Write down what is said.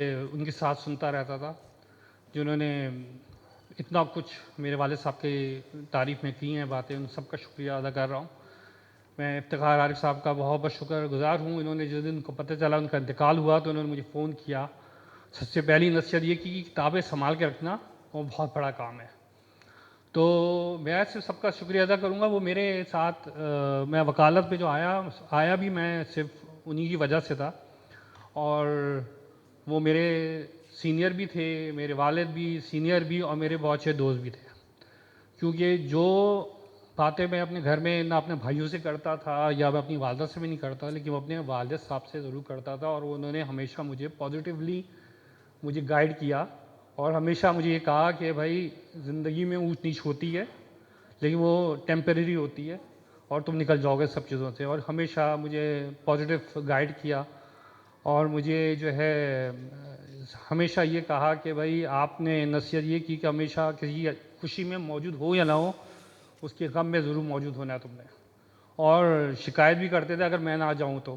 ان کے ساتھ سنتا رہتا تھا، جنہوں نے اتنا کچھ میرے والد صاحب کی تعریف میں کی ہیں باتیں، ان سب کا شکریہ ادا کر رہا ہوں۔ میں افتخار عارف صاحب کا بہت بہت شکر گزار ہوں۔ انہوں نے جس دن کو پتہ چلا ان کا انتقال ہوا تو انہوں نے مجھے فون کیا۔ سب سے پہلی نصیحت یہ کی کہ کتابیں سنبھال کے رکھنا، وہ بہت بڑا کام ہے۔ تو میں صرف سب کا شکریہ ادا کروں گا۔ وہ میرے ساتھ میں وکالت پہ جو آیا بھی میں صرف انہی کی وجہ سے تھا، اور وہ میرے سینئر بھی تھے، میرے والد بھی سینئر بھی، اور میرے بہت اچھے دوست بھی تھے، کیونکہ جو باتیں میں اپنے گھر میں نہ اپنے بھائیوں سے کرتا تھا یا میں اپنی والدہ سے بھی نہیں کرتا، لیکن وہ اپنے والد صاحب سے ضرور کرتا تھا، اور انہوں نے ہمیشہ مجھے پازیٹیولی مجھے گائیڈ کیا، اور ہمیشہ مجھے یہ کہا کہ بھائی زندگی میں اونچ نیچ ہوتی ہے لیکن وہ ٹیمپریری ہوتی ہے اور تم نکل جاؤ گے سب چیزوں سے، اور ہمیشہ مجھے پازیٹیو گائیڈ کیا، اور مجھے جو ہے ہمیشہ یہ کہا کہ بھائی آپ نے نصیحت یہ کی کہ ہمیشہ کسی خوشی میں موجود ہو یا نہ ہو، اس کے غم میں ضرور موجود ہونا ہے تم نے، اور شکایت بھی کرتے تھے اگر میں نہ جاؤں تو۔